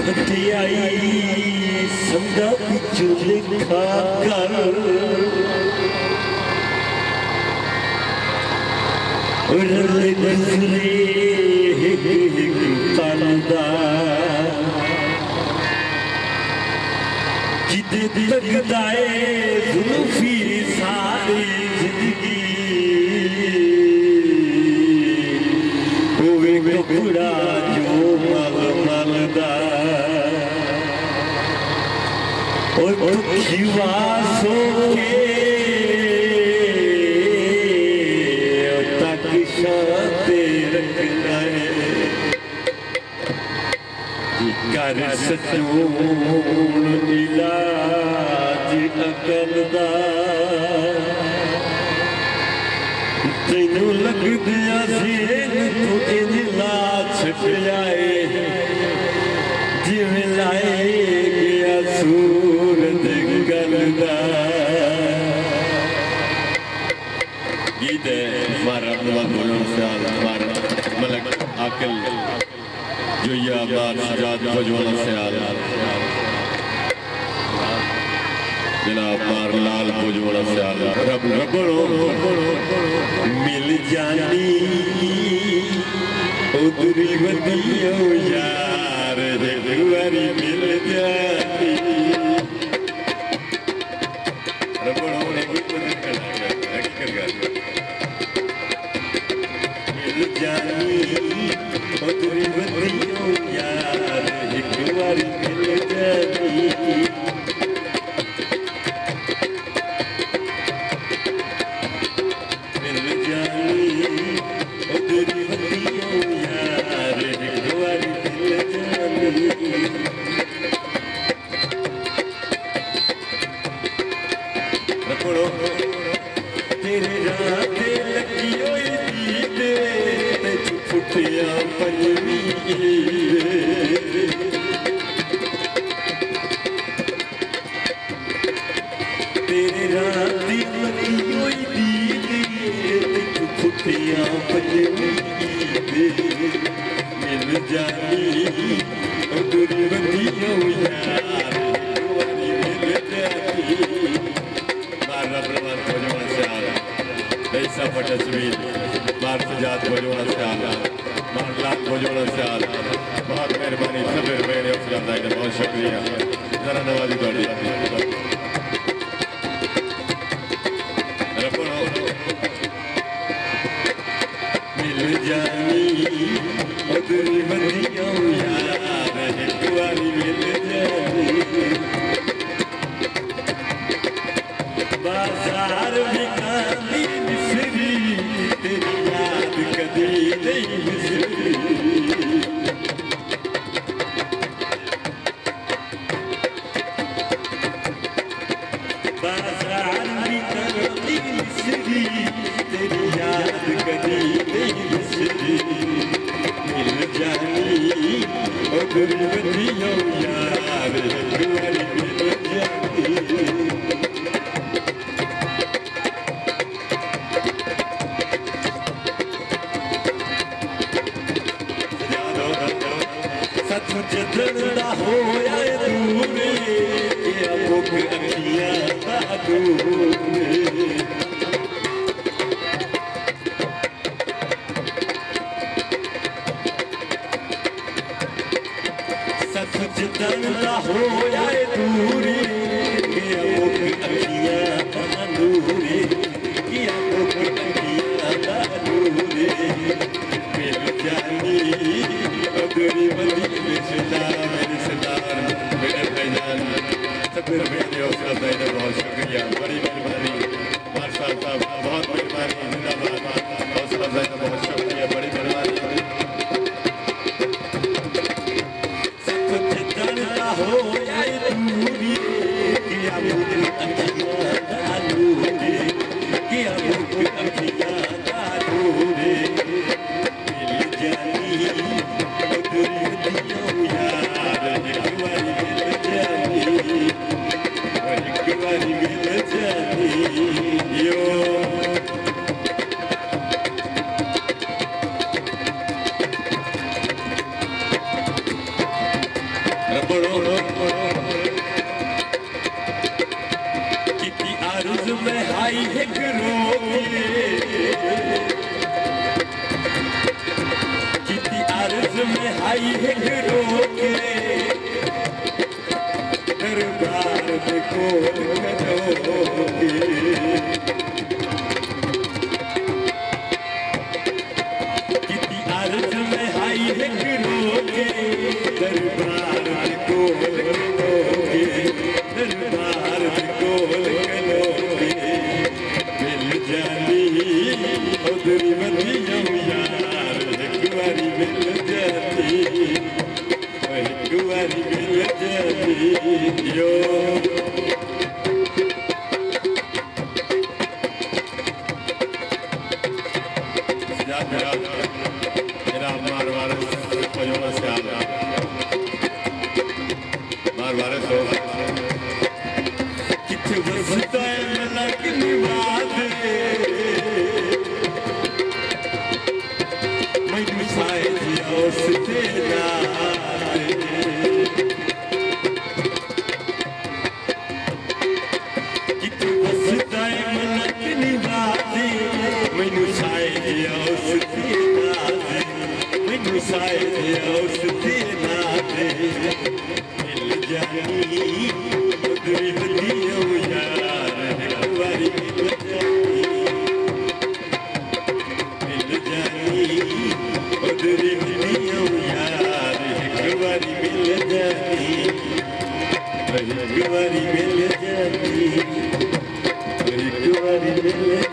खतियाई समझा पिछू लिखा कर रल नजरे तलदा जिदे तकदा जुल्फी सारी जिंदगी होवे कपड़ा जो मल मलदा खिवासो के तक शाते रखना है कर सचून इलाज अकल दा तेनू लग दिया सेन तू इन ला छट जाए जिवें लाए गया सूरज गलदा गीत हमारा अपना बोलने से हमारा मलक आकिल जो ये आबाद सजाद भजवाना से आला जनाब मारलाल भजवाना से आला रब रबड़ो मिल जानी उधरी वदियो यार गुवारी मिल जानी रबड़ो मिल जानी उधरी वदियो यार गुवारी मिल जानी तेरे राते लगी होई दीदे ते फुटिया पंजवी तेरे राते लगी होई दीदे ते फुटिया पंजवी मिल जानी उधर वदियो यार मिल जानी ऐसा तस्वीर मार सजाद भजोड़ा से आला मारलाल भजोड़ा से आला बहुत मेहरबानी सबेर मेरे अफसर बहुत शुक्रिया जरा नवाजी गाड़ी मिल जानी उधर वदियो यार गुवारी मिल जानी बाजार में काली मिसरी तेरी याद कभी नहीं बिसरी बाजार में काली मिसरी तेरी याद कभी नहीं बिसरी मिल जानी उधर वदियो यार गुवारी मिल जानी जदड़ा होया दूरे या मुख अखियां दूरे सच जदड़ा होया दूरे या मुख अखियां दूरे या मुख अखियां दूरे मिल जानी अगरी बंदी मेरे सरदार मेरे भाईजान सबेर मेरे अफसर बहुत शुक्रिया बड़ी मेहरबानी मार्शल साहब बहुत मेहरबानी जिंदाबाद अफसर बहुत शुक्रिया बड़ी मेहरबानी हो दूरी किया मुझे अखियां दूरे किया मुझे अखियां दूरे मिल जानी पढ़ो कितनी आरज़ू में हाई है कितनी आरज़ू में हाई है दरबार देखो कितनी आरज़ू में हाई है दरबार देखो दरबार देखो मिल जानी उधरी बंदियों यार एक बारी मिल जाती एक बारी मिल जाती यो मेरा मारवाड़ बजोड़ा से आला मारवाड़ सो किथे बसता है मलक निवाद मैनू साए दिया उसते किथे बसता है मलक निवाद मैनू साए दिया उसते मैनू साए दिया उसते मिल जानी उधरी बंदियों यार एक बारी मिल जानी उधरी बंदियों यार एक बारी मिल जानी एक बारी मिल जानी एक बारी मिल